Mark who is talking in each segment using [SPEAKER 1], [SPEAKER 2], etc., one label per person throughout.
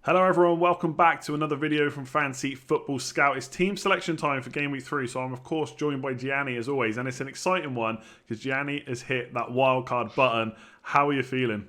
[SPEAKER 1] Hello everyone, welcome back to another video from Fantasy Football Scout. It's team selection time for Game Week 3, so I'm of course joined by Gianni as always, and it's an exciting one because Gianni has hit that wildcard button. How are you feeling?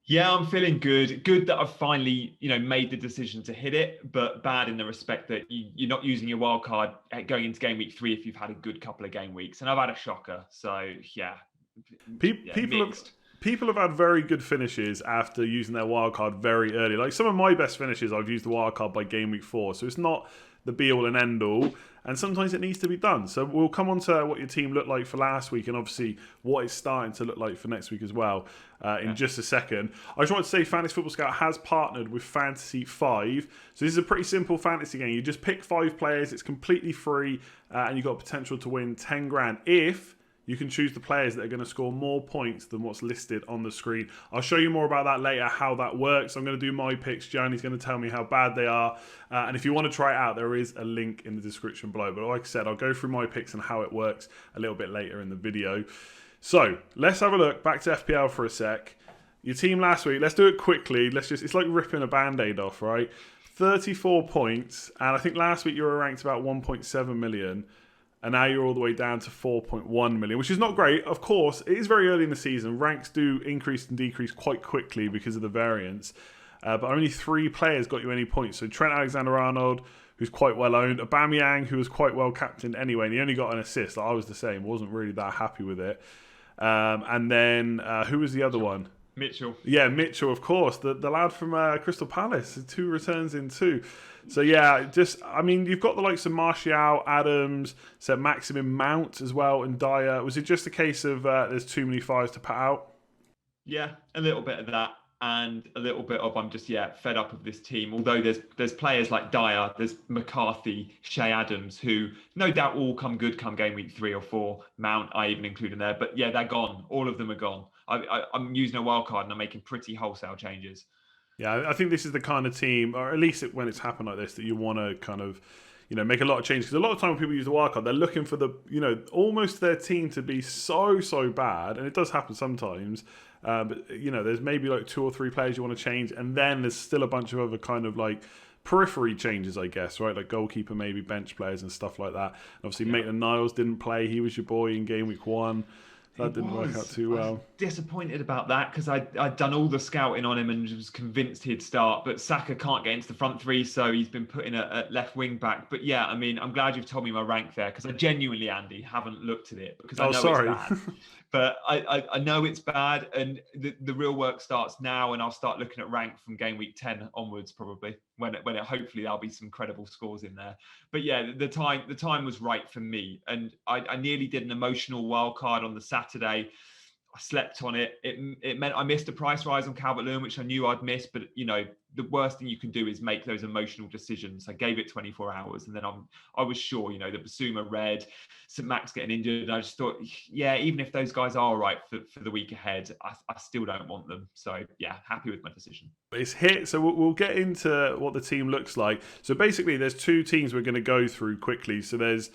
[SPEAKER 2] Yeah, I'm feeling good. Good that I've finally, made the decision to hit it, but bad in the respect that you're not using your wild card going into game week 3 if you've had a good couple of game weeks. And I've had a shocker. So yeah, yeah,
[SPEAKER 1] People have
[SPEAKER 2] mixed.
[SPEAKER 1] people have had very good finishes after using their wildcard very early. Like some of my best finishes, I've used the wildcard by Game Week 4, so it's not the be all and end all. And sometimes it needs to be done. So we'll come on to what your team looked like for last week, and obviously what it's starting to look like for next week as well. In
[SPEAKER 2] Yeah.
[SPEAKER 1] just a second, I just want to say Fantasy Football Scout has partnered with Fantasy5. So this is a pretty simple fantasy game. You just pick 5 players. It's completely free, and you've got potential to win 10 grand if you can choose the players that are going to score more points than what's listed on the screen. I'll show you more about that later, how that works. I'm going to do my picks. Gianni's going to tell me how bad they are. And if you want to try it out, there is a link in the description below. But like I said, I'll go through my picks and how it works a little bit later in the video. So let's have a look back to FPL for a sec. Your team last week, let's do it quickly. It's like ripping a band-aid off, right? 34 points. And I think last week you were ranked about 1.7 million. And now you're all the way down to 4.1 million, which is not great. Of course, it is very early in the season. Ranks do increase and decrease quite quickly because of the variance. But only 3 players got you any points. So Trent Alexander-Arnold, who's quite well owned. Aubameyang, who was quite well captained anyway, and he only got an assist. I was the same. Wasn't really that happy with it. And then, who was the other one?
[SPEAKER 2] Mitchell.
[SPEAKER 1] Yeah, Mitchell, of course, the lad from Crystal Palace, 2 returns in 2. So yeah, you've got the likes of Martial, Adams, St. Maximin, Mount as well, and Dyer. Was it just a case of there's too many fires to put out?
[SPEAKER 2] Yeah, a little bit of that. And a little bit of I'm just fed up of this team. Although there's players like Dyer, there's McCarthy, Shea Adams, who no doubt will come good come game week 3 or 4. Mount I even include in there, but yeah, they're gone. All of them are gone. I'm using a wild card and I'm making pretty wholesale changes.
[SPEAKER 1] Yeah, I think this is the kind of team, or at least when it's happened like this, that you want to kind of, make a lot of changes. Because a lot of time when people use the wildcard, they're looking for the, almost their team to be so bad, and it does happen sometimes. But there's maybe like 2 or 3 players you want to change, and then there's still a bunch of other kind of like periphery changes, I guess, right? Like goalkeeper, maybe bench players and stuff like that. And obviously,
[SPEAKER 2] Yeah.
[SPEAKER 1] Maitland-Niles didn't play; he was your boy in game week 1. That didn't work out too
[SPEAKER 2] I was
[SPEAKER 1] well.
[SPEAKER 2] disappointed about that because I'd done all the scouting on him and was convinced he'd start. But Saka can't get into the front 3, so he's been put in at left wing back. But yeah, I mean, I'm glad you've told me my rank there because I genuinely, Andy, haven't looked at it because I
[SPEAKER 1] Oh,
[SPEAKER 2] know it's
[SPEAKER 1] sorry.
[SPEAKER 2] bad. But I know it's bad, and the real work starts now, and I'll start looking at rank from game week 10 onwards, probably when it hopefully there'll be some credible scores in there. But yeah, the time was right for me, and I nearly did an emotional wild card on the Saturday. I slept on it. It meant I missed a price rise on Calvert-Lewin, which I knew I'd miss. But the worst thing you can do is make those emotional decisions. I gave it 24 hours, and then I was sure, the Basuma red, St. Max getting injured. And I just thought, yeah, even if those guys are all right for the week ahead, I still don't want them. So yeah, happy with my decision.
[SPEAKER 1] It's hit, so we'll get into what the team looks like. So basically, there's 2 teams we're going to go through quickly. So there's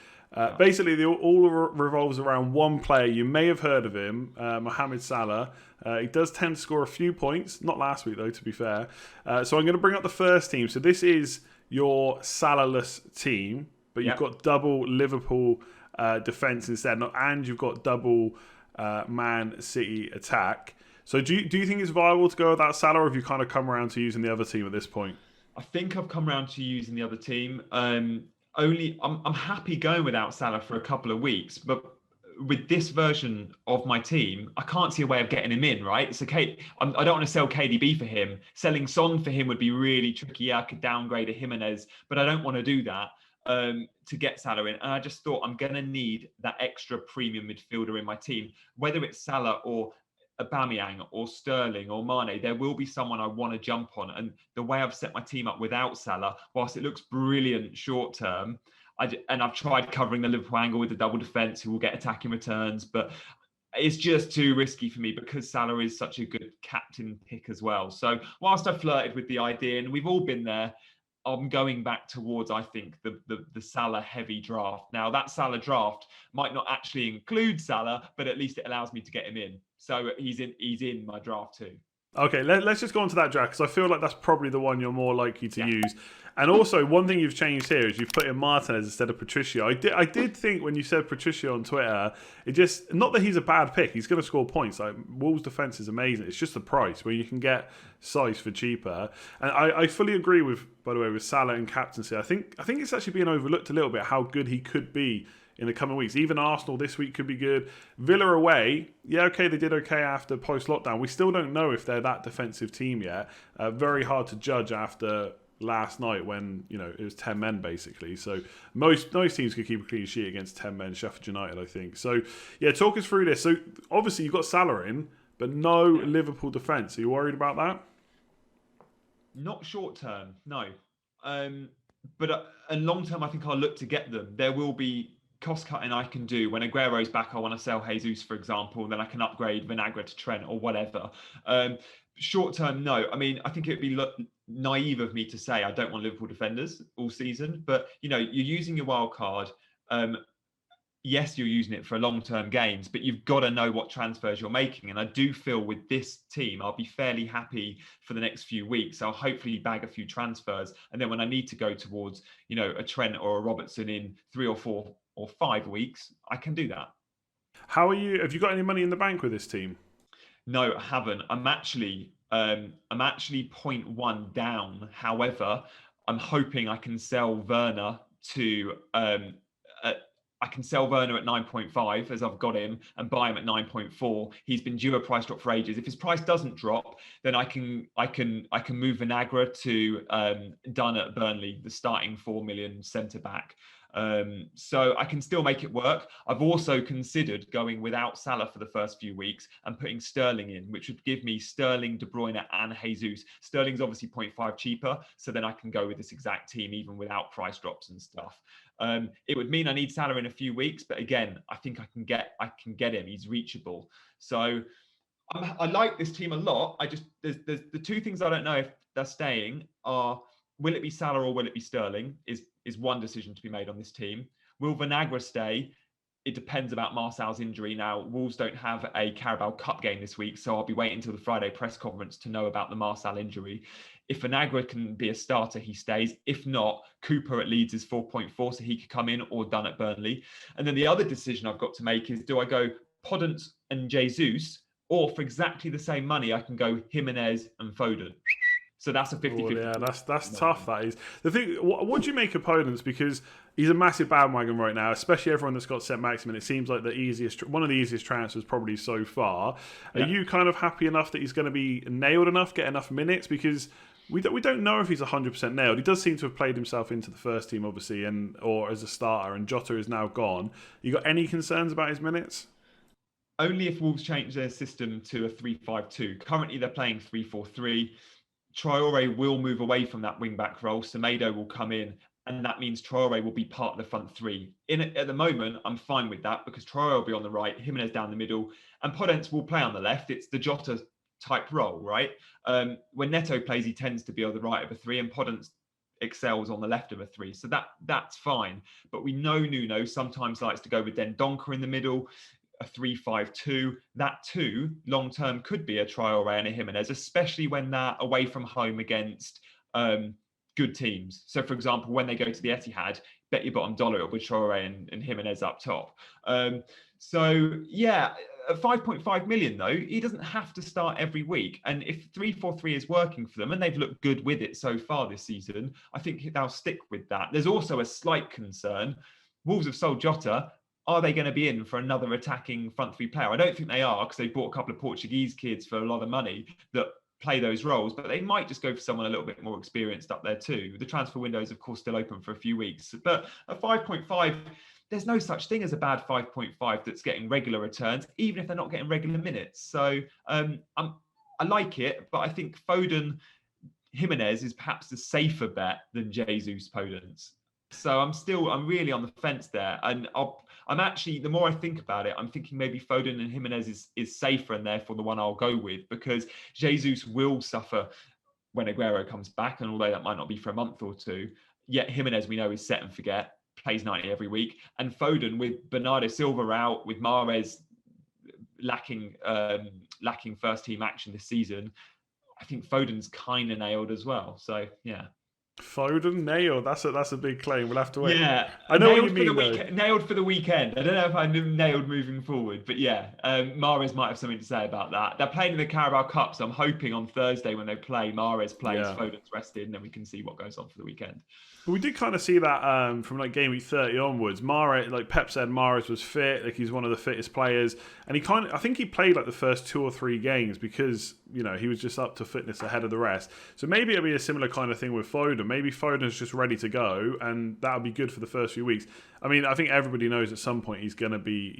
[SPEAKER 1] basically all revolves around one player. You may have heard of him, Mohamed Salah. He does tend to score a few points. Not last week though, to be fair. So I'm going to bring up the first team. So this is your Salah-less team, but you've got double Liverpool defense instead, and you've got double Man City attack. So do you think it's viable to go without Salah, or have you kind of come around to using the other team at this point?
[SPEAKER 2] I think I've come around to using the other team. I'm happy going without Salah for a couple of weeks, but with this version of my team, I can't see a way of getting him in, right? So I don't want to sell KDB for him. Selling Son for him would be really tricky. Yeah, I could downgrade a Jimenez, but I don't want to do that to get Salah in. And I just thought I'm going to need that extra premium midfielder in my team, whether it's Salah or Aubameyang or Sterling or Mane, there will be someone I want to jump on. And the way I've set my team up without Salah, whilst it looks brilliant short term, and I've tried covering the Liverpool angle with the double defence who will get attacking returns, but it's just too risky for me because Salah is such a good captain pick as well. So whilst I flirted with the idea, and we've all been there, I'm going back towards, I think, the Salah heavy draft. Now, that Salah draft might not actually include Salah, but at least it allows me to get him in. So he's in my draft too.
[SPEAKER 1] Okay, let's just go on to that draft because I feel like that's probably the one you're more likely to use. And also, one thing you've changed here is you've put in Martinez instead of Patricio. I did think when you said Patricio on Twitter, it just, not that he's a bad pick, he's going to score points. Like, Wolves' defense is amazing. It's just the price where you can get size for cheaper. And I fully agree with, by the way, with Salah and captaincy. I think it's actually being overlooked a little bit how good he could be in the coming weeks. Even Arsenal this week could be good. Villa away, yeah, okay, they did okay after post-lockdown. We still don't know if they're that defensive team yet. Very hard to judge after last night when, it was 10 men basically. So most teams could keep a clean sheet against 10 men, Sheffield United, I think. So, yeah, talk us through this. So, obviously, you've got Salah in, but no Liverpool defence. Are you worried about that?
[SPEAKER 2] Not short term, no. But long term, I think I'll look to get them. There will be cost cutting I can do. When Aguero's back, I want to sell Jesus, for example, then I can upgrade Vinagre to Trent or whatever. Short term, no. I mean, I think it'd be naive of me to say I don't want Liverpool defenders all season, but you're using your wild card. Yes, you're using it for long-term games, but you've got to know what transfers you're making. And I do feel with this team, I'll be fairly happy for the next few weeks. I'll hopefully bag a few transfers. And then when I need to go towards, a Trent or a Robertson in 3 or 4 or 5 weeks, I can do that.
[SPEAKER 1] How are you? Have you got any money in the bank with this team?
[SPEAKER 2] No, I haven't. I'm actually 0.1 down. However, I'm hoping I can sell Werner to I can sell Werner at 9.5 as I've got him and buy him at 9.4. He's been due a price drop for ages. If his price doesn't drop, then I can move Vinagre to Dunn at Burnley, the starting 4 million centre back. So I can still make it work. I've also considered going without Salah for the first few weeks and putting Sterling in, which would give me Sterling, De Bruyne and Jesus. Sterling's obviously 0.5 cheaper, so then I can go with this exact team even without price drops and stuff. It would mean I need Salah in a few weeks, but again, I think I can get him. He's reachable. So I like this team a lot. There's the two things I don't know if they're staying are, will it be Salah or will it be Sterling? Is one decision to be made on this team. Will Vinagre stay? It depends about Marcel's injury. Now, Wolves don't have a Carabao Cup game this week, so I'll be waiting until the Friday press conference to know about the Marcel injury. If Vinagre can be a starter, he stays. If not, Cooper at Leeds is 4.4, so he could come in, or Dunn at Burnley. And then the other decision I've got to make is, do I go Podence and Jesus, or for exactly the same money, I can go Jimenez and Foden. So that's a 50-50.
[SPEAKER 1] Yeah, that's tough, that is. The thing, what do you make of Podence? Because he's a massive bandwagon right now, especially everyone that's got St. Maximin. It seems like one of the easiest transfers probably so far. Are you kind of happy enough that he's going to be nailed enough, get enough minutes? Because we don't know if he's 100% nailed. He does seem to have played himself into the first team, obviously, or as a starter, and Jota is now gone. You got any concerns about his minutes?
[SPEAKER 2] Only if Wolves change their system to a 3-5-2. Currently, they're playing 3-4-3. Traore will move away from that wing-back role. Semedo will come in, and that means Traore will be part of the front three. At the moment, I'm fine with that because Traore will be on the right, Jimenez down the middle, and Podence will play on the left. It's the Jota type role, right? When Neto plays, he tends to be on the right of a three, and Podence excels on the left of a three. So that's fine. But we know Nuno sometimes likes to go with Dendoncker in the middle, a 3-5-2. That too, long term, could be a Traore and a Jimenez, especially when they're away from home against good teams. So, for example, when they go to the Etihad, bet your bottom dollar it'll be Traore and Jimenez up top. So, yeah, at 5.5 million, though, he doesn't have to start every week. And if 3-4-3 is working for them, and they've looked good with it so far this season, I think they'll stick with that. There's also a slight concern. Wolves have sold Jota. Are they going to be in for another attacking front three player? I don't think they are, because they bought a couple of Portuguese kids for a lot of money that play those roles, but they might just go for someone a little bit more experienced up there too. The transfer window is, of course, still open for a few weeks. But at 5.5, there's no such thing as a bad 5.5 that's getting regular returns, even if they're not getting regular minutes. So I like it, but I think Foden, Jimenez is perhaps a safer bet than Jesus Podence. So I'm really on the fence there. And I'm actually, the more I think about it, I'm thinking maybe Foden and Jimenez is safer and therefore the one I'll go with, because Jesus will suffer when Aguero comes back. And although that might not be for a month or two, yet Jimenez we know is set and forget, plays 90 every week. And Foden, with Bernardo Silva out, with Mahrez lacking first team action this season, I think Foden's kind of nailed as well. So yeah.
[SPEAKER 1] Foden nailed. That's a big claim. We'll have to wait.
[SPEAKER 2] Yeah,
[SPEAKER 1] I know what you
[SPEAKER 2] nailed for the
[SPEAKER 1] mean though.
[SPEAKER 2] weekend. Nailed for the weekend. I don't know if I nailed moving forward, but yeah, Mahrez might have something to say about that. They're playing in the Carabao Cup, so I'm hoping on Thursday when they play, Mahrez plays, Foden's rested, and then we can see what goes on for the weekend.
[SPEAKER 1] We did kind of see that from like game week 30 onwards. Mahrez, like Pep said, Mahrez was fit. Like he's one of the fittest players, and I think he played like the first 2 or 3 games because he was just up to fitness ahead of the rest. So maybe it'll be a similar kind of thing with Foden. Maybe Foden's just ready to go, and that'll be good for the first few weeks. I mean, I think everybody knows at some point he's gonna be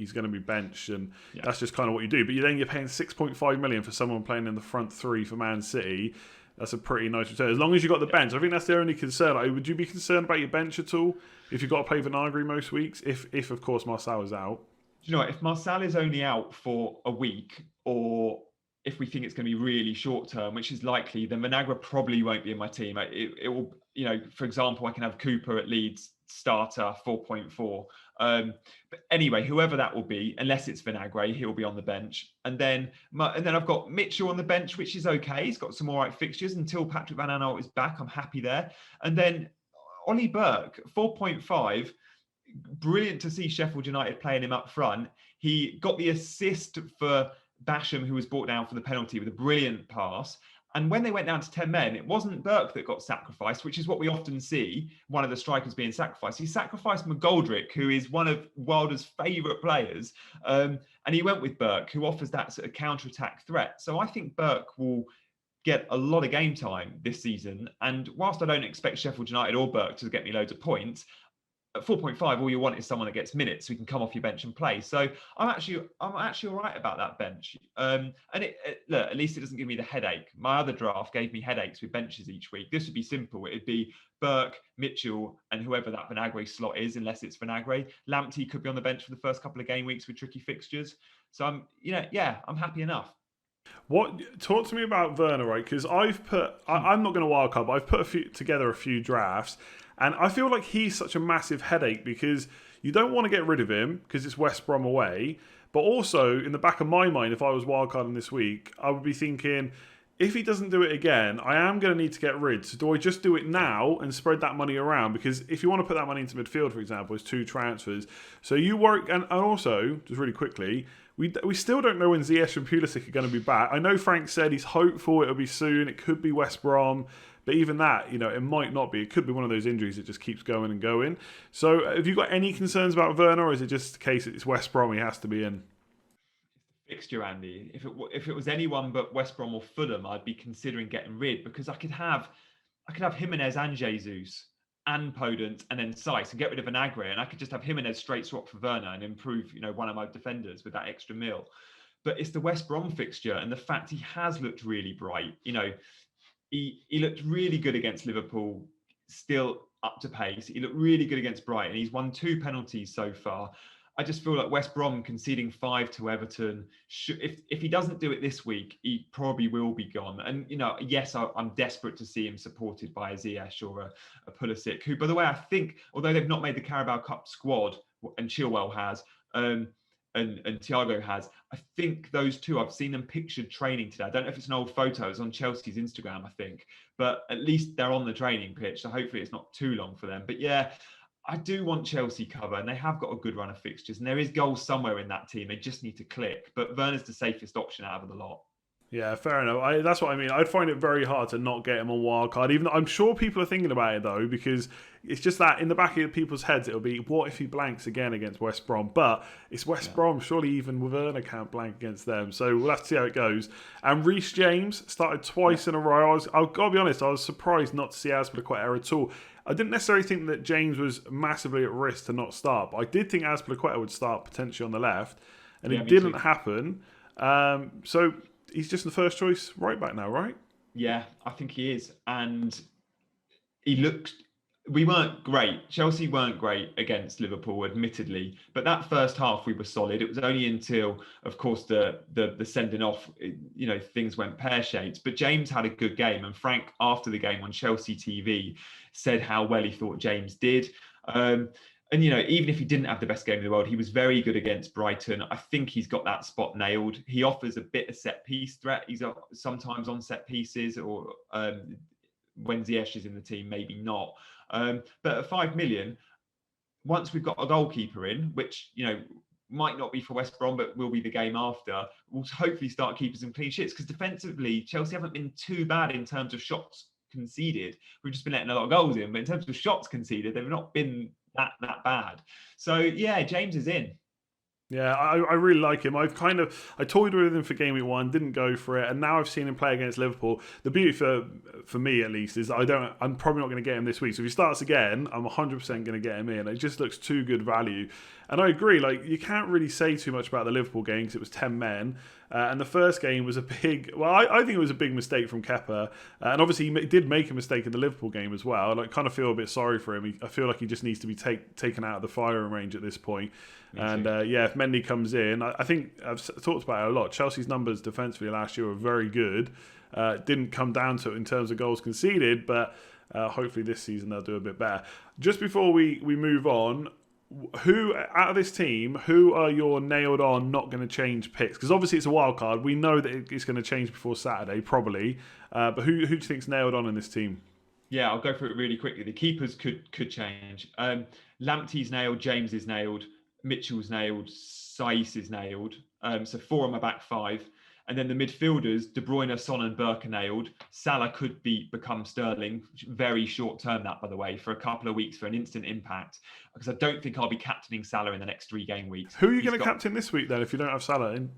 [SPEAKER 1] benched, and that's just kind of what you do. But you're paying 6.5 million for someone playing in the front 3 for Man City. That's a pretty nice return. As long as you've got the bench. I think that's the only concern. Would you be concerned about your bench at all if you've got to play Vinagre most weeks? If of course, Marcel is out.
[SPEAKER 2] Do you know what? If Marcel is only out for a week, or if we think it's going to be really short term, which is likely, then Vinagre probably won't be in my team. It will, for example, I can have Cooper at Leeds starter 4.4. But anyway, whoever that will be, unless it's Vinagre, he'll be on the bench. And then I've got Mitchell on the bench, which is okay. He's got some all right fixtures until Patrick Van Aanholt is back. I'm happy there. And then Ollie Burke, 4.5. Brilliant to see Sheffield United playing him up front. He got the assist for Basham, who was brought down for the penalty with a brilliant pass. And when they went down to 10 men, it wasn't Burke that got sacrificed, which is what we often see, one of the strikers being sacrificed. He sacrificed McGoldrick, who is one of Wilder's favourite players. And he went with Burke, who offers that sort of counter-attack threat. So I think Burke will get a lot of game time this season. And whilst I don't expect Sheffield United or Burke to get me loads of points, at 4.5, all you want is someone that gets minutes so you can come off your bench and play. So I'm actually all right about that bench. And look, at least it doesn't give me the headache. My other draft gave me headaches with benches each week. This would be simple. It'd be Burke, Mitchell, and whoever that Vinagre slot is, unless it's Vinagre. Lamptey could be on the bench for the first couple of game weeks with tricky fixtures. So I'm happy enough.
[SPEAKER 1] Talk to me about Werner, right? Because I'm not going to wildcard, but I've put together a few drafts. And I feel like he's such a massive headache because you don't want to get rid of him because it's West Brom away. But also, in the back of my mind, if I was wildcarding this week, I would be thinking, if he doesn't do it again, I am going to need to get rid. So do I just do it now and spread that money around? Because if you want to put that money into midfield, for example, it's 2 transfers. So you work, and also, just really quickly, we still don't know when Ziyech and Pulisic are going to be back. I know Frank said he's hopeful it'll be soon. It could be West Brom. But even that, it might not be. It could be one of those injuries that just keeps going and going. So have you got any concerns about Werner, or is it just the case that it's West Brom he has to be in?
[SPEAKER 2] Fixture, Andy. If it was anyone but West Brom or Fulham, I'd be considering getting rid, because I could have Jimenez and Jesus and Podence and then Seiss and get rid of Vinagre, and I could just have Jimenez straight swap for Werner and improve, one of my defenders with that extra mil. But it's the West Brom fixture and the fact he has looked really bright. He looked really good against Liverpool, still up to pace. He looked really good against Brighton. He's won 2 penalties so far. I just feel like West Brom conceding 5 to Everton, if he doesn't do it this week, he probably will be gone. And, yes, I'm desperate to see him supported by a Ziyech or a Pulisic, who, by the way, I think, although they've not made the Carabao Cup squad, and Chilwell has, and Thiago has, I think those two, I've seen them pictured training today. I don't know if it's an old photo. It's on Chelsea's Instagram, I think. But at least they're on the training pitch, so hopefully it's not too long for them. But yeah, I do want Chelsea cover, and they have got a good run of fixtures, and there is goals somewhere in that team. They just need to click. But Werner's the safest option out of the lot.
[SPEAKER 1] Yeah, fair enough. That's what I mean. I'd find it very hard to not get him on wildcard, even though I'm sure people are thinking about it, though, because it's just that in the back of people's heads, it'll be, what if he blanks again against West Brom? But it's West Brom. Surely even Werner can't blank against them. So we'll have to see how it goes. And Reece James started twice in a row. I've got to be honest, I was surprised not to see Azpilicueta at all. I didn't necessarily think that James was massively at risk to not start, but I did think Azpilicueta would start potentially on the left, and it didn't happen. So he's just the first choice right back now, right?
[SPEAKER 2] Yeah, I think he is. And we weren't great. Chelsea weren't great against Liverpool, admittedly. But that first half, we were solid. It was only until, of course, the sending off, things went pear-shaped. But James had a good game. And Frank, after the game on Chelsea TV, said how well he thought James did. And, even if he didn't have the best game in the world, he was very good against Brighton. I think he's got that spot nailed. He offers a bit of set piece threat. He's sometimes on set pieces, or when Ziyech is in the team, maybe not. But at 5 million, once we've got a goalkeeper in, which, might not be for West Brom, but will be the game after, we'll hopefully start keeping some clean sheets, because defensively, Chelsea haven't been too bad in terms of shots conceded. We've just been letting a lot of goals in, but in terms of shots conceded, they've not been that bad. So yeah, James is in.
[SPEAKER 1] Yeah, I really like him. I toyed with him for Game Week 1, didn't go for it, and now I've seen him play against Liverpool. The beauty for me at least is I'm probably not going to get him this week. So if he starts again, I'm 100% going to get him in. It just looks too good value. And I agree, you can't really say too much about the Liverpool game because it was 10 men. And the first game was I think it was a big mistake from Kepa. And obviously he did make a mistake in the Liverpool game as well. I kind of feel a bit sorry for him. I feel like he just needs to be taken out of the firing range at this point. And if Mendy comes in, I think I've talked about it a lot. Chelsea's numbers defensively last year were very good. Didn't come down to it in terms of goals conceded, but hopefully this season they'll do a bit better. Just before we move on, who out of this team, who are your nailed on, not going to change picks? Because obviously it's a wild card. We know that it's going to change before Saturday, probably. But who do you think's nailed on in this team?
[SPEAKER 2] Yeah, I'll go through it really quickly. The keepers could change. Lamptey's nailed, James is nailed, Mitchell's nailed, Saiss is nailed. So 4 on my back 5. And then the midfielders, De Bruyne, Son and Burke are nailed. Salah could become Sterling. Very short term that, by the way, for a couple of weeks for an instant impact. Because I don't think I'll be captaining Salah in the next 3 game weeks.
[SPEAKER 1] Who are you going to captain this week then if you don't have Salah in?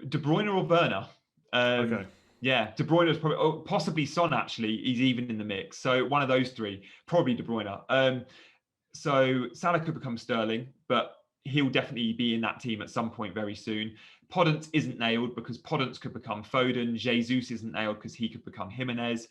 [SPEAKER 2] De Bruyne or Werner.
[SPEAKER 1] Okay.
[SPEAKER 2] Yeah, De Bruyne is probably, possibly Son actually. He's even in the mix. So one of those 3, probably De Bruyne. So Salah could become Sterling, but he'll definitely be in that team at some point very soon. Podence isn't nailed because Podence could become Foden. Jesus isn't nailed because he could become Jimenez.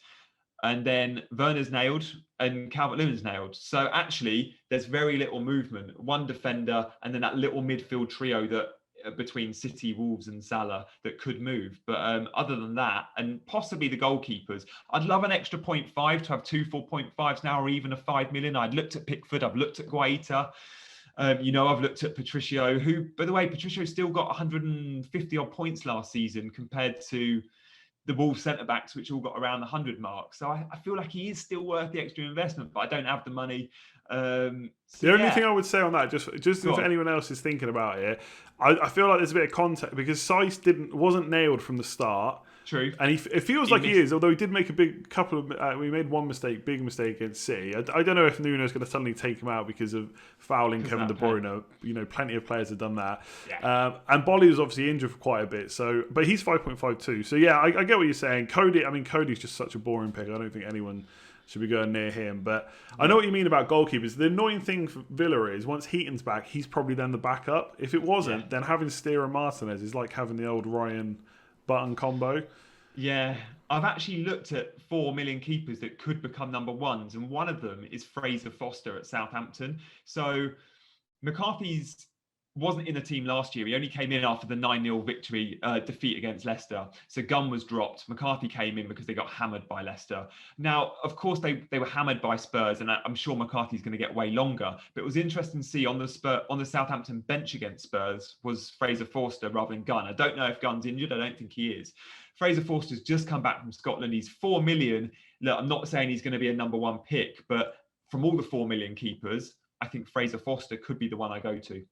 [SPEAKER 2] And then Werner's nailed and Calvert-Lewin's nailed. So actually, there's very little movement. One defender and then that little midfield trio that between City, Wolves and Salah that could move. But other than that, and possibly the goalkeepers, I'd love an extra 0.5 to have 2 4.5s now, or even a 5 million. I'd looked at Pickford, I've looked at Guaita. I've looked at Patricio, who, by the way, Patricio still got 150 odd points last season compared to the Wolves centre-backs, which all got around the 100 mark. So I feel like he is still worth the extra investment, but I don't have the money.
[SPEAKER 1] The only thing I would say on that, just if anyone else is thinking about it, I feel like there's a bit of context because Saiss wasn't nailed from the start.
[SPEAKER 2] True.
[SPEAKER 1] And it feels like he is, although he did make a big couple of... we made one big mistake against City. I don't know if Nuno's going to suddenly take him out because of fouling Kevin De Bruyne. Plenty of players have done that. Yeah. And Bolly was obviously injured for quite a bit, but he's 5.52. So yeah, I get what you're saying. Cody's just such a boring pick. I don't think anyone should be going near him. But I know what you mean about goalkeepers. The annoying thing for Villa is once Heaton's back, he's probably then the backup. If it wasn't, then having Steer and Martinez is like having the old Ryan Button combo.
[SPEAKER 2] Yeah, I've actually looked at 4 million keepers that could become number ones, and one of them is Fraser Foster at Southampton. So McCarthy's wasn't in the team last year. He only came in after the 9-0 victory defeat against Leicester. So Gunn was dropped. McCarthy came in because they got hammered by Leicester. Now, of course, they were hammered by Spurs, and I'm sure McCarthy's going to get way longer. But it was interesting to see on the Southampton bench against Spurs was Fraser Forster rather than Gunn. I don't know if Gunn's injured. I don't think he is. Fraser Forster's just come back from Scotland. He's 4 million. Look, I'm not saying he's going to be a number 1 pick, but from all the 4 million keepers, I think Fraser Forster could be the one I go to.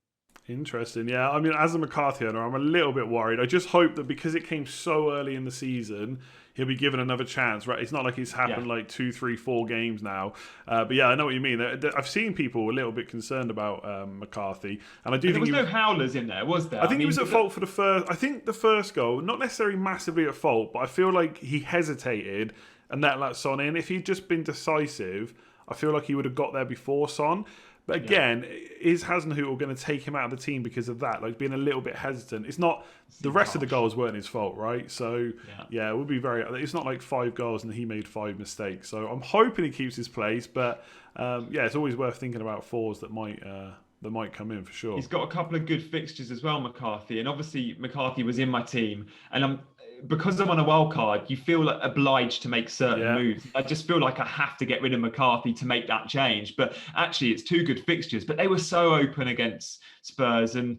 [SPEAKER 1] Interesting. Yeah, I mean, as a McCarthy owner, I'm a little bit worried. I just hope that because it came so early in the season, he'll be given another chance, right? It's not like it's happened like 2, 3, 4 games now. But yeah, I know what you mean. I've seen people a little bit concerned about McCarthy. And I do think
[SPEAKER 2] there was no howlers in there, was there?
[SPEAKER 1] I think he was at fault for the first... I think the first goal, not necessarily massively at fault, but I feel like he hesitated and let Son in. If he'd just been decisive, I feel like he would have got there before Son. But again, is Hasenhüttl going to take him out of the team because of that? Like being a little bit hesitant. It's not the rest of the goals weren't his fault, right? So yeah, it would be very. It's not like 5 goals and he made 5 mistakes. So I'm hoping he keeps his place. But it's always worth thinking about 4s that might come in for sure.
[SPEAKER 2] He's got a couple of good fixtures as well, McCarthy, and obviously McCarthy was in my team, and because I'm on a wild card, you feel like obliged to make certain
[SPEAKER 1] Yeah.
[SPEAKER 2] moves. I just feel like I have to get rid of McCarthy to make that change. But actually, it's two good fixtures. But they were so open against Spurs, and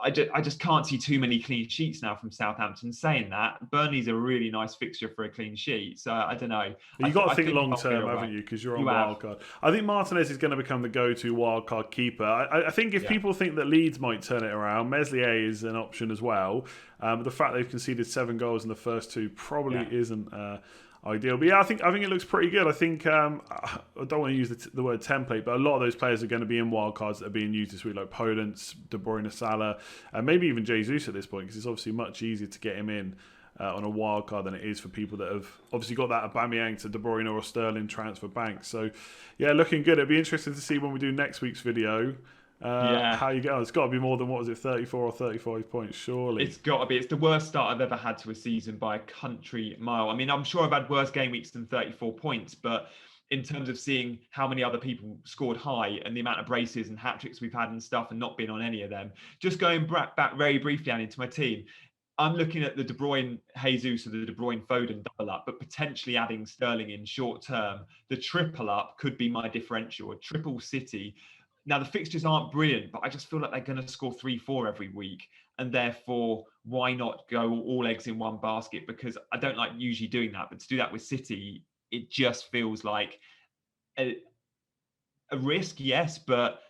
[SPEAKER 2] I just can't see too many clean sheets now from Southampton. Saying that, Burnley's a really nice fixture for a clean sheet. So I don't know.
[SPEAKER 1] You've got to think
[SPEAKER 2] I
[SPEAKER 1] long
[SPEAKER 2] I'll get
[SPEAKER 1] term,
[SPEAKER 2] it
[SPEAKER 1] haven't
[SPEAKER 2] right.
[SPEAKER 1] you? Because you're on
[SPEAKER 2] You have.
[SPEAKER 1] wildcard. I think Martinez is going to become the go-to wildcard keeper. I think if people think that Leeds might turn it around, Meslier is an option as well. But the fact they've conceded 7 goals in the first 2 probably isn't ideal. But yeah, I think it looks pretty good. I think I don't want to use the word template, but a lot of those players are going to be in wildcards that are being used this week, like Podence, De Bruyne, Salah, and maybe even Jesus at this point, because it's obviously much easier to get him in on a wild card than it is for people that have obviously got that Aubameyang to De Bruyne or Sterling transfer bank. So yeah, looking good. It'd be interesting to see when we do next week's video how you get on. It's got to be more than, what was it, 34 or 35 points, surely.
[SPEAKER 2] It's got to be. It's the worst start I've ever had to a season by a country mile. I mean, I'm sure I've had worse game weeks than 34 points, but in terms of seeing how many other people scored high and the amount of braces and hat-tricks we've had and stuff and not been on any of them, just going back very briefly, Annie, into my team, I'm looking at the De Bruyne Jesus or the De Bruyne Foden double up, but potentially adding Sterling in short term. The triple up could be my differential, a triple City. Now, the fixtures aren't brilliant, but I just feel like they're going to score 3-4 every week. And therefore, why not go all eggs in one basket? Because I don't like usually doing that. But to do that with City, it just feels like a risk, yes, but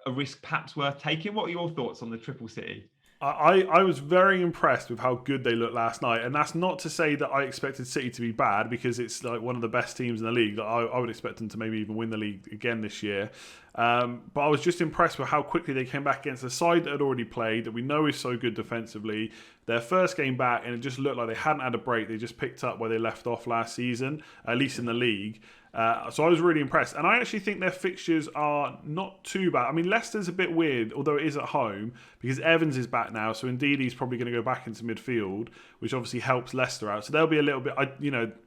[SPEAKER 2] a risk perhaps worth taking. What are your thoughts on the triple City?
[SPEAKER 1] I was very impressed with how good they looked last night, and that's not to say that I expected City to be bad, because it's like one of the best teams in the league. I would expect them to maybe even win the league again this year. But I was just impressed with how quickly they came back against the side that had already played, that we know is so good defensively. Their first game back, and it just looked like they hadn't had a break. They just picked up where they left off last season, at least in the league. So I was really impressed. And I actually think their fixtures are not too bad. I mean, Leicester's a bit weird, although it is at home, because Evans is back now. So indeed, he's probably going to go back into midfield, which obviously helps Leicester out. So they'll be a little bit,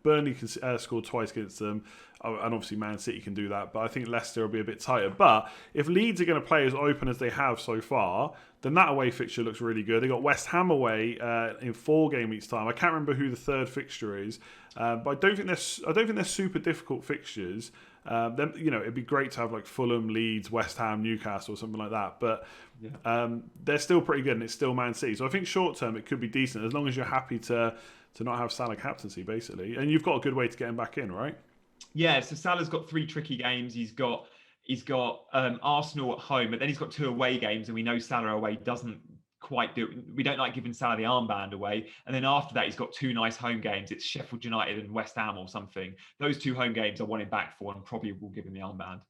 [SPEAKER 1] Burnley can score twice against them. And obviously Man City can do that. But I think Leicester will be a bit tighter. But if Leeds are going to play as open as they have so far, then that away fixture looks really good. They got West Ham away in 4 game weeks time. I can't remember who the third fixture is, but I don't think they're super difficult fixtures. Then it'd be great to have like Fulham, Leeds, West Ham, Newcastle, or something like that. But they're still pretty good, and it's still Man City. So I think short term it could be decent, as long as you're happy to not have Salah captaincy, basically, and you've got a good way to get him back in, right?
[SPEAKER 2] Yeah, so Salah's got 3 tricky games. He's got Arsenal at home, but then he's got 2 away games, and we know Salah away doesn't quite do. We don't like giving Salah the armband away. And then after that, he's got 2 nice home games. It's Sheffield United and West Ham or something. Those 2 home games I want him back for, and probably will give him the armband.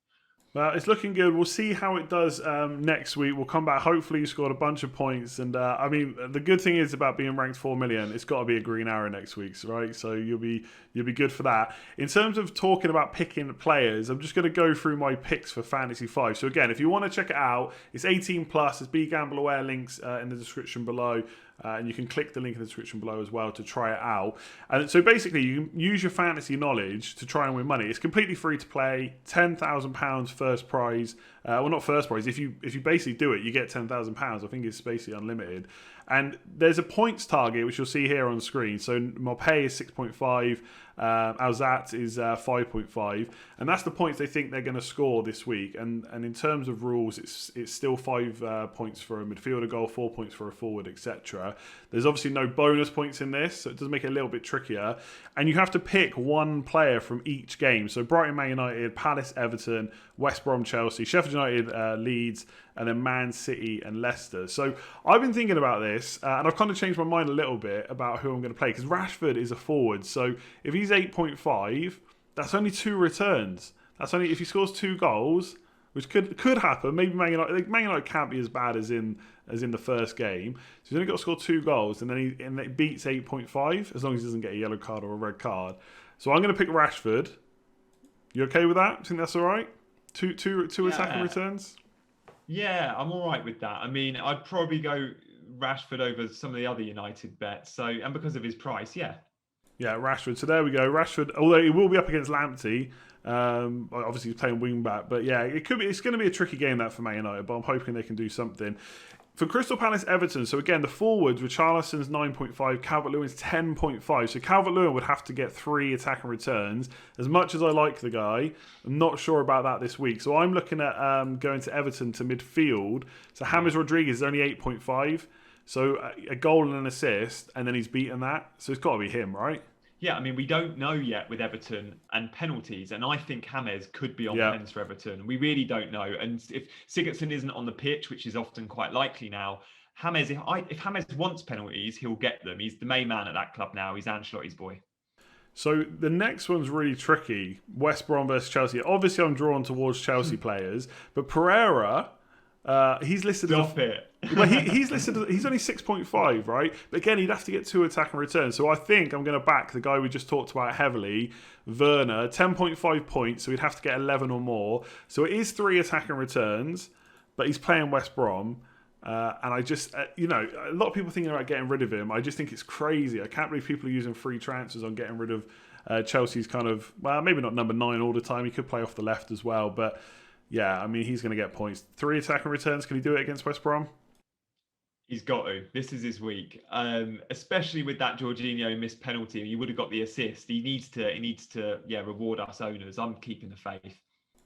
[SPEAKER 1] Well, it's looking good. We'll see how it does next week. We'll come back. Hopefully, you scored a bunch of points. And I mean, the good thing is about being ranked 4 million, it's got to be a green arrow next week, right? So you'll be good for that. In terms of talking about picking players, I'm just going to go through my picks for Fantasy5. So again, if you want to check it out, it's 18 plus. It's BeGambleAware links in the description below. And you can click the link in the description below as well to try it out. And so basically, you can use your fantasy knowledge to try and win money. It's completely free to play. £10,000 first prize. Well, not first prize. If you basically do it, you get £10,000. I think it's basically unlimited. And there's a points target, which you'll see here on screen. So Mopé is 6.5. Alzat is 5.5, and that's the points they think they're going to score this week. And in terms of rules, it's still 5 points for a midfielder goal, 4 points for a forward, etc. There's obviously no bonus points in this, so it does make it a little bit trickier. And you have to pick one player from each game. So Brighton, Man United, Palace, Everton, West Brom, Chelsea, Sheffield United, Leeds, and then Man City and Leicester. So I've been thinking about this, and I've kind of changed my mind a little bit about who I'm going to play, because Rashford is a forward. So if he's 8.5, that's only 2 returns. That's only if he scores 2 goals, which could happen. Maybe Man United can't be as bad as in the first game. So he's only got to score 2 goals, and then it beats 8.5 as long as he doesn't get a yellow card or a red card. So I'm going to pick Rashford. You okay with that? Think that's all right? Two attacking returns.
[SPEAKER 2] Yeah, I'm all right with that. I mean, I'd probably go Rashford over some of the other United bets. So, and because of his price, yeah.
[SPEAKER 1] Yeah, Rashford. So there we go. Rashford, although he will be up against Lamptey, obviously he's playing wing back. But yeah, it's going to be a tricky game that for Man United, but I'm hoping they can do something. For Crystal Palace Everton, so again, the forwards, Richarlison's 9.5, Calvert-Lewin's 10.5. So Calvert-Lewin would have to get 3 attacking returns. As much as I like the guy, I'm not sure about that this week. So I'm looking at going to Everton to midfield. So James Rodriguez is only 8.5. So a goal and an assist, and then he's beaten that. So it's got to be him, right?
[SPEAKER 2] Yeah, I mean, we don't know yet with Everton and penalties, and I think James could be on pens for Everton. We really don't know. And if Sigurdsson isn't on the pitch, which is often quite likely now, James, if James wants penalties, he'll get them. He's the main man at that club now. He's Ancelotti's boy.
[SPEAKER 1] So the next one's really tricky. West Brom versus Chelsea. Obviously, I'm drawn towards Chelsea players, but Pereira... he's listed
[SPEAKER 2] Stop it.
[SPEAKER 1] Well, he's listed. He's only 6.5, right? But again, he'd have to get 2 attacking returns. So I think I'm going to back the guy we just talked about heavily, Werner, 10.5 points. So he'd have to get 11 or more. So it is 3 attacking returns, but he's playing West Brom. And I just, a lot of people thinking about getting rid of him. I just think it's crazy. I can't believe people are using free transfers on getting rid of Chelsea's kind of, well, maybe not number 9 all the time. He could play off the left as well, but. Yeah, I mean, he's going to get points. 3 attacking returns. Can he do it against West Brom?
[SPEAKER 2] He's got to. This is his week, especially with that Jorginho missed penalty. He would have got the assist. He needs to, reward us owners. I'm keeping the faith.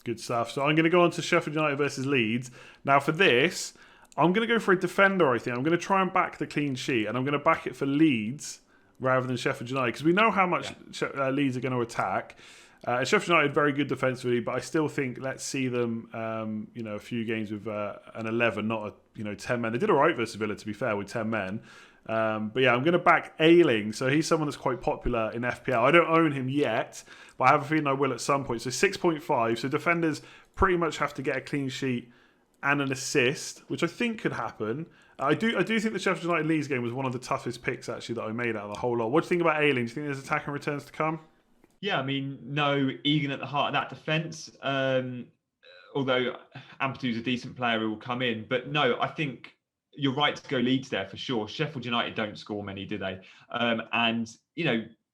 [SPEAKER 1] Good stuff. So I'm going to go on to Sheffield United versus Leeds. Now for this, I'm going to go for a defender, I think. I'm going to try and back the clean sheet, and I'm going to back it for Leeds rather than Sheffield United, because we know how much Leeds are going to attack. Sheffield United very good defensively, but I still think let's see them, a few games with an 11, not 10 men. They did all right versus Villa, to be fair, with 10 men. But yeah, I'm going to back Ayling. So he's someone that's quite popular in FPL. I don't own him yet, but I have a feeling I will at some point. So 6.5. So defenders pretty much have to get a clean sheet and an assist, which I think could happen. I do think the Sheffield United Leeds game was one of the toughest picks actually that I made out of the whole lot. What do you think about Ayling? Do you think there's attacking returns to come?
[SPEAKER 2] Yeah, I mean, no Egan at the heart of that defence. Although Ampatu's a decent player who will come in. But no, I think you're right to go Leeds there for sure. Sheffield United don't score many, do they? And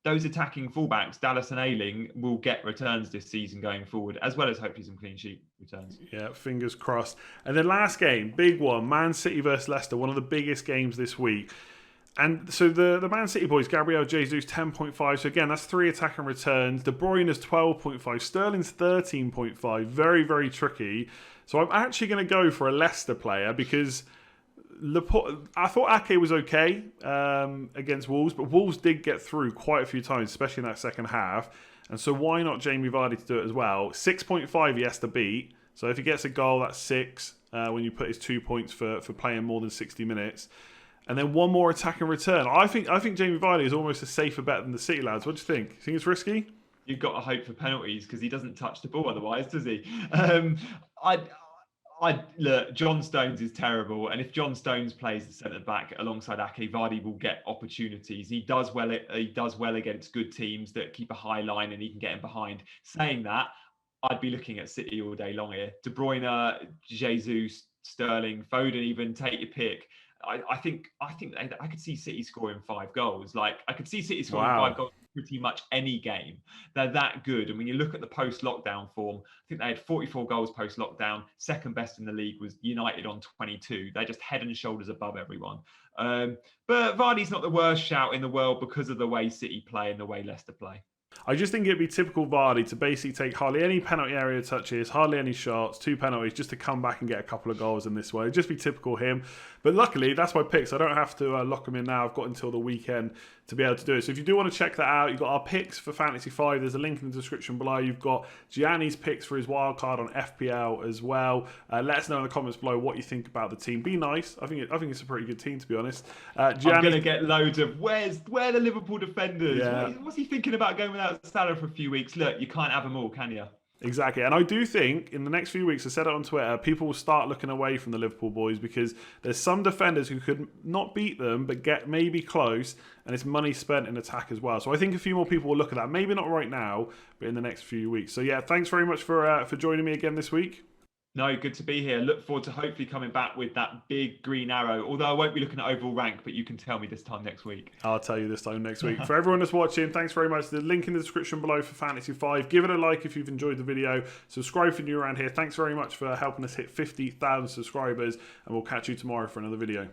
[SPEAKER 2] those attacking fullbacks, Dallas and Ayling, will get returns this season going forward, as well as hopefully some clean sheet returns.
[SPEAKER 1] Yeah, fingers crossed. And then last game, big one, Man City versus Leicester, one of the biggest games this week. And so the Man City boys, Gabriel Jesus, 10.5. So again, that's 3 attacking returns. De Bruyne's 12.5. Sterling's 13.5. Very, very tricky. So I'm actually going to go for a Leicester player because I thought Ake was okay against Wolves, but Wolves did get through quite a few times, especially in that second half. And so why not Jamie Vardy to do it as well? 6.5 he has to beat. So if he gets a goal, that's 6 when you put his 2 points for playing more than 60 minutes. And then 1 more attacking return. I think Jamie Vardy is almost a safer bet than the City lads. What do you think? Think it's risky?
[SPEAKER 2] You've got to hope for penalties because he doesn't touch the ball otherwise, does he? Look, John Stones is terrible, and if John Stones plays the centre back alongside Ake, Vardy will get opportunities. He does well against good teams that keep a high line, and he can get in behind. Saying that, I'd be looking at City all day long here. De Bruyne, Jesus, Sterling, Foden, even take your pick. I think I could see City scoring 5 goals. Like I could see City scoring 5 goals in pretty much any game. They're that good. And when you look at the post-lockdown form, I think they had 44 goals post-lockdown. Second best in the league was United on 22. They're just head and shoulders above everyone. But Vardy's not the worst shout in the world because of the way City play and the way Leicester play.
[SPEAKER 1] I just think it'd be typical Vardy to basically take hardly any penalty area touches, hardly any shots, 2 penalties, just to come back and get a couple of goals in this way. It'd just be typical him. But luckily, that's my picks. I don't have to lock them in now. I've got until the weekend to be able to do it. So if you do want to check that out, you've got our picks for Fantasy5. There's a link in the description below. You've got Gianni's picks for his wildcard on FPL as well. Let us know in the comments below what you think about the team. Be nice. I think it's a pretty good team, to be honest.
[SPEAKER 2] Gianni, I'm going to get loads of, where are the Liverpool defenders?
[SPEAKER 1] Yeah.
[SPEAKER 2] What's he thinking about going without Salah for a few weeks? Look, you can't have them all, can you?
[SPEAKER 1] Exactly. And I do think in the next few weeks, I said it on Twitter, people will start looking away from the Liverpool boys because there's some defenders who could not beat them, but get maybe close, and it's money spent in attack as well. So I think a few more people will look at that. Maybe not right now, but in the next few weeks. So yeah, thanks very much for joining me again this week.
[SPEAKER 2] No, good to be here. Look forward to hopefully coming back with that big green arrow. Although I won't be looking at overall rank, but you can tell me this time next week.
[SPEAKER 1] I'll tell you this time next week. For everyone that's watching, thanks very much. The link in the description below for Fantasy 5. Give it a like if you've enjoyed the video. Subscribe if you're new around here. Thanks very much for helping us hit 50,000 subscribers, and we'll catch you tomorrow for another video.